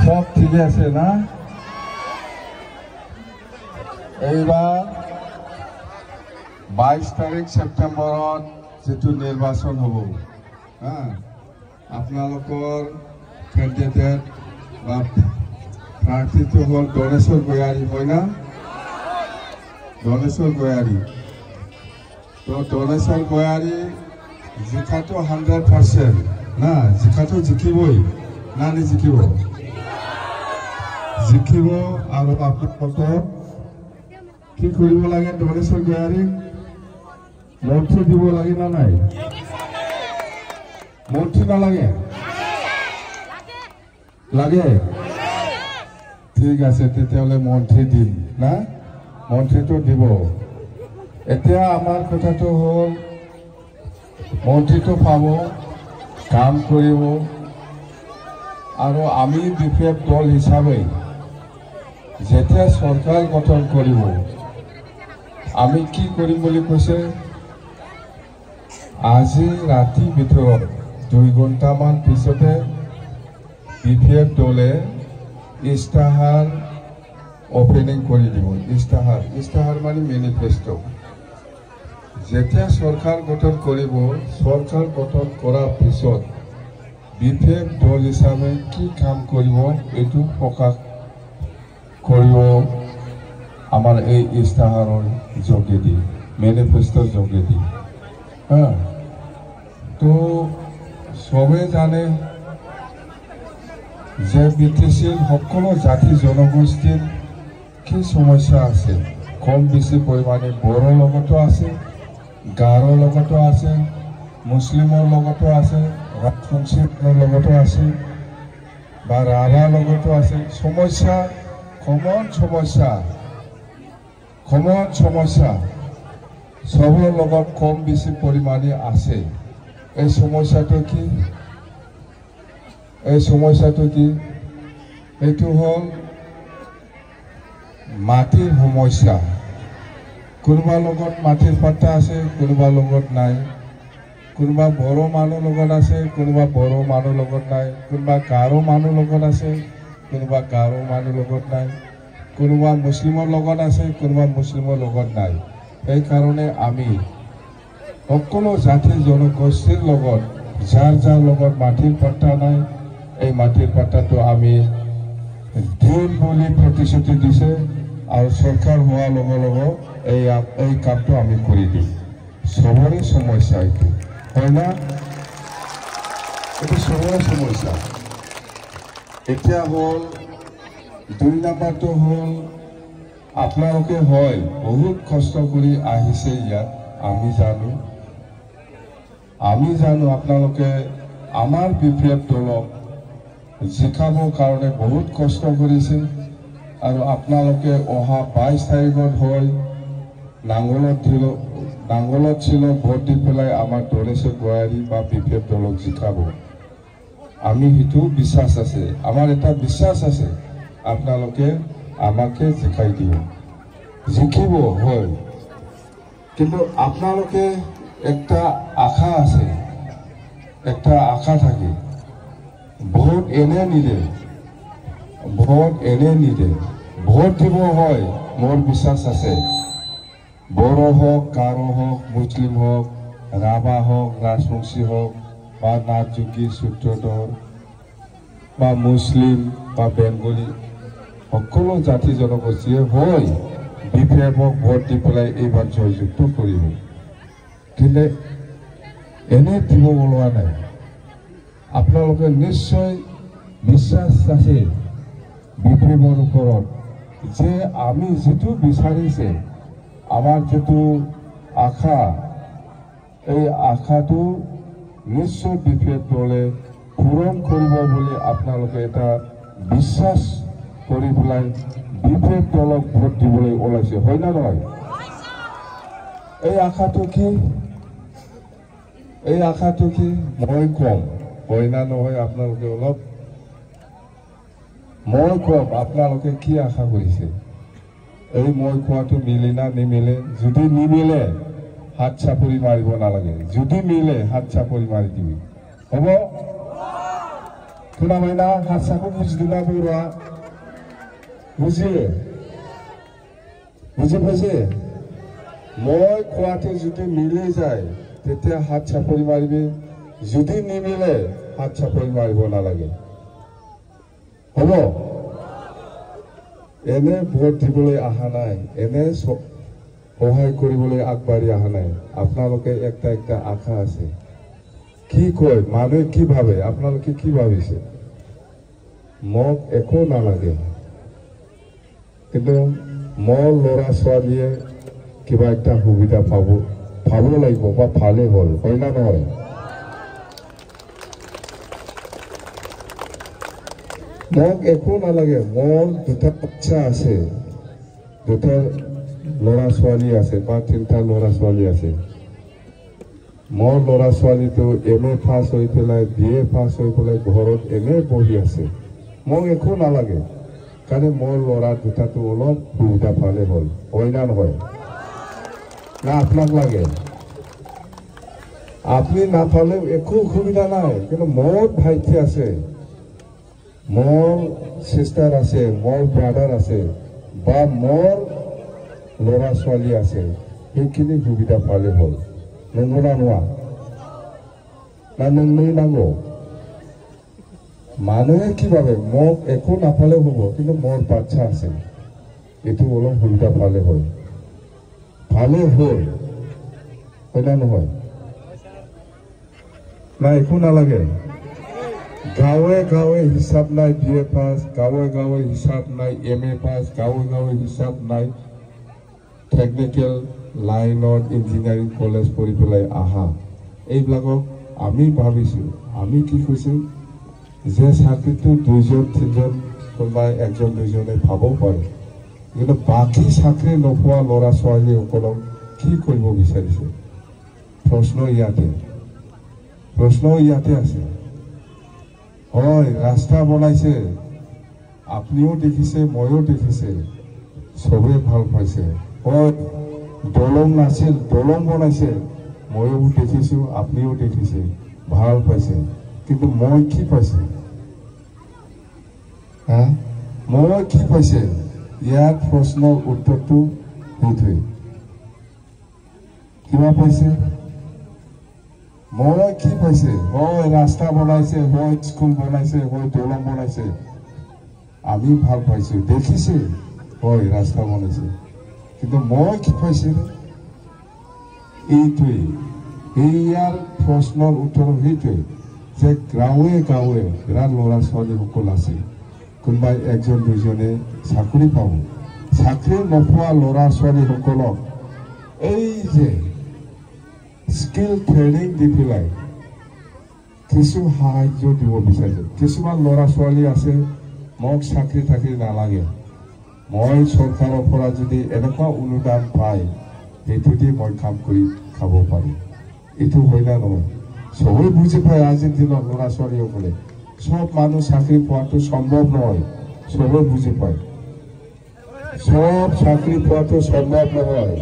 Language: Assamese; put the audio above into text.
সব ঠিক আছে না? এইবাৰ 22 তাৰিখ সেপ্টেম্বৰত যেটো নিৰ্বাচন হ'ব, আপোনালোকৰ কেণ্ডিডেট বা প্ৰাৰ্থীটো হ'ল দনেশ্বৰ গয়াৰী, হয় না? দনেশ্বৰ গয়াৰী। তো দনেশ্বৰ গয়াৰী জিকাটো 100% না, জিকাটো জিকিবই না, নিজিকিব? জিকিব। আৰু আপোনালোকক কি কৰিব লাগে? দনেশ্বৰ গয়াৰীক মন্ত্ৰী দিব লাগে না নাই? মন্ত্ৰী নালাগে? লাগে? ঠিক আছে, তেতিয়াহ'লে মন্ত্ৰী দিম না, মন্ত্ৰীটো দিব। এতিয়া আমাৰ কথাটো হ'ল মন্ত্ৰীটো পাব, কাম কৰিব, আৰু আমি বিপেফ দল হিচাপে যেতিয়া চৰকাৰ গঠন কৰিব, আমি কি কৰিম বুলি কৈছে? আজি ৰাতিৰ ভিতৰত 2 ঘণ্টামান পিছতে বিপেফ দলে ইস্তাহাৰ ওপেনিং কৰি দিব। ইস্তাহাৰ মানে মেনিফেষ্টো। যেতিয়া চৰকাৰ গঠন কৰিব, চৰকাৰ গঠন কৰাৰ পিছত বিপেফ দল হিচাপে কি কাম কৰিব এইটো প্ৰকাশ কৰিব আমাৰ এই ইস্তাহাৰৰ যোগেদি, মেনিফেষ্টোৰ যোগেদি। তো সবে জানে যে BTCৰ সকলো জাতি জনগোষ্ঠীৰ কি সমস্যা আছে। কম বেছি পৰিমাণে বড়োৰ লগতো আছে, গাৰোৰ লগতো আছে, মুছলিমৰ লগতো আছে, ৰাজবংশীৰ লগতো আছে, বা ৰাভাৰ লগতো আছে। সমস্যা, কমন সমস্যা সবৰ লগত কম বেছি পৰিমাণে আছে। এই সমস্যাটো কি? এইটো হ'ল মাটিৰ সমস্যা। কোনোবাৰ লগত মাটিৰ পাট্টা আছে, কোনোবাৰ লগত নাই। কোনোবা বড়ো মানুহ লগত আছে, কোনোবা বড়ো মানুহ লগত নাই। কোনোবা গাৰো মানুহ লগত আছে, কোনোবা গাৰো মানুহ লগত নাই। কোনোবা মুছলিমৰ লগত আছে, কোনোবা মুছলিমৰ লগত নাই। সেইকাৰণে আমি সকলো জাতি জনগোষ্ঠীৰ লগত যাৰ লগত মাটিৰ পাট্টা নাই, এই মাটিৰ পাট্টাটো আমি দিম বুলি প্ৰতিশ্ৰুতি দিছে, আৰু চৰকাৰ হোৱাৰ লগে লগে এই কামটো আমি কৰি দিম। সবৰে সমস্যা এইটো, হয় না? এইটো সবৰে সমস্যা। এতিয়া হ'ল 2 নম্বৰটো হ'ল আপোনালোকে হয় বহুত কষ্ট কৰি আহিছে ইয়াত, আমি জানো আপোনালোকে আমাৰ বিপেফ দলক জিকাবৰ কাৰণে বহুত কষ্ট কৰিছে। আৰু আপোনালোকে অহা 22 তাৰিখত হয় নাঙলত ছিল ভোট দি পেলাই আমাৰ দনেশ্বৰ গয়াৰী বা বিপেফ দলক জিকাব। আমি সেইটো বিশ্বাস আছে, আমাৰ এটা বিশ্বাস আছে আপোনালোকে আমাকে জিকাই দিব, জিকিব হয়। কিন্তু আপোনালোকে একটা আশা আছে, একটা আশা থাকে। ভোট এনে নিদে, ভোট দিব হয়। মোৰ বিশ্বাস আছে বড়ো হোক, গাৰো হোক, মুছলিম হোক, ৰাভা হোক, ৰাজবংশী হোক, বা নাথযোগী, সূত্ৰধৰ, বা মুছলিম বা বেংগলী, সকলো জাতি জনগোষ্ঠীয়ে হয় বিপেফক ভোট দি পেলাই এইবাৰ জয়যুক্ত কৰিব। কিন্তু এনে দিব ওলোৱা নাই। আপোনালোকে নিশ্চয় বিশ্বাস আছে বিপেফৰ ওপৰত যে আমি যিটো বিচাৰিছে, আমাৰ যিটো আশা, এই আশাটো নিশ্চয় বিপেফ দলে পূৰণ কৰিব বুলি আপোনালোকে এটা বিশ্বাস কৰি পেলাই বিপেফ দলক ভোট দিবলৈ ওলাইছে, হয় না নহয়? এই আশাটো কি মই কম, হয় না নহয়? আপোনালোকে অলপ মই কম, আপোনালোকে কি আশা কৰিছে? এই মই কোৱাটো মিলে না নিমিলে? যদি নিমিলে হাত চাপৰি মাৰিব নালাগে, যদি মিলে হাত চাপৰি মাৰি দিবি, হ'ব? खोनाबाय ना हारसाखौ बुजिदोंना बर'आ बुजियो বুজি পাইছে মই কোৱাটো যদি মিলি যায় তেতিয়া হাত চাপৰি মাৰিবি যদি নিমিলে হাত চাপৰি মাৰিব নালাগে হ'ব এনে ভোট দিবলৈ অহা নাই এনে সহায় কৰিবলৈ আগবাঢ়ি অহা নাই আপোনালোকে একটা আশা আছে কি কয় মানুহে কি ভাবে আপোনালোকে কি ভাবিছে মোক একো নালাগে কিন্তু মোৰ ল'ৰা ছোৱালীয়ে কিবা একটা সুবিধা পাব লাগিব বা ভালে হ'ল হয় না নহয় মোক একো নালাগে মোৰ দুটা বাচ্চা আছে দুটা ল'ৰা ছোৱালী আছে বা তিনিটা ল'ৰা ছোৱালী আছে মোৰ ল'ৰা ছোৱালীটো MA পাছ হৈ পেলাই BA পাছ হৈ পেলাই ঘৰত এনে বহি আছে মোক একো নালাগে कारण मोर लड़ा दुटा तो अलग सुविधा पाले हल হয় না নহয় না আপনাক লাগে আপনি না পালে একো সুবিধা নাই কিন্তু মোর ভাইটি আছে মোর সিস্টার আছে মোর ব্রাদার আছে বা মোর লড়া ছোৱালী আছে সেইখিনি সুবিধা পালে হল নঙ্গো না নোয়া না নঙ্গই নাঙ্গো মানুহে কি ভাবে মোক একো নাপালে হ'ব কিন্তু মোৰ বাচ্চা আছে এটো অলপ সুবিধা পালে হয় ভালে হ'ল হয় না নহয় না একো নালাগে গাঁৱে গাঁৱে হিচাপ নাই BA পাছ গাঁৱে গাঁৱে হিচাপ নাই MA পাছ গাঁৱে গাঁৱে হিচাপ নাই টেকনিক্যাল লাইনত ইঞ্জিনিয়াৰিং কলেজ পঢ়ি পেলাই আহা এইবিলাকক আমি ভাবিছো আমি কি কৈছো যে চাকৰিটো দুইজন তিনিজন কোনোবাই একজন দুইজনে পাবও পাৰে কিন্তু বাকী চাকৰি নোপোৱা ল'ৰা ছোৱালীসকলক কি কৰিব বিচাৰিছে প্ৰশ্ন ইয়াতে আছে হয় ৰাস্তা বনাইছে আপুনিও দেখিছে ময়ো দেখিছে সবে ভাল পাইছে হয় দলং নাছিল দলং বনাইছে ময়ো দেখিছো আপুনিও দেখিছে ভাল পাইছে কিন্তু মই কি পাইছে মই কি পাইছে ইয়াৰ প্ৰশ্নৰ উত্তৰটো সেইটোৱে কিবা পাইছে মই কি পাইছে হয় ৰাস্তা বনাইছে হয় স্কুল বনাইছে হয় দলং বনাইছে আমি ভাল পাইছো দেখিছে হয় ৰাস্তা বনাইছে কিন্তু মই কি পাইছে এইটোৱে ইয়াৰ প্ৰশ্নৰ উত্তৰ সেইটোৱে যে গাঁৱে গাঁৱে বিৰাট ল'ৰা ছোৱালীসকল আছে কোনোবাই একজন দুজনে চাকৰি পাব চাকৰি নোপোৱা ল'ৰা ছোৱালীসকলক এই যে স্কিল ট্ৰেইনিং দি পেলাই কিছু সাহায্য দিব বিচাৰিছে কিছুমান ল'ৰা ছোৱালী আছে মোক চাকৰি নালাগে মই চৰকাৰৰ পৰা যদি এনেকুৱা অনুদান পাই সেইটো দি মই কাম কৰি খাব পাৰোঁ এইটো হয় না নহয় সবে বুঝে পায় আজিৰ দিনত ল'ৰা ছোৱালীসকলে সব মানুহ চাকৰি পোৱাটো সম্ভৱ নহয় সবে বুঝে পায় সব চাকৰি পোৱাটো সম্ভৱ নহয়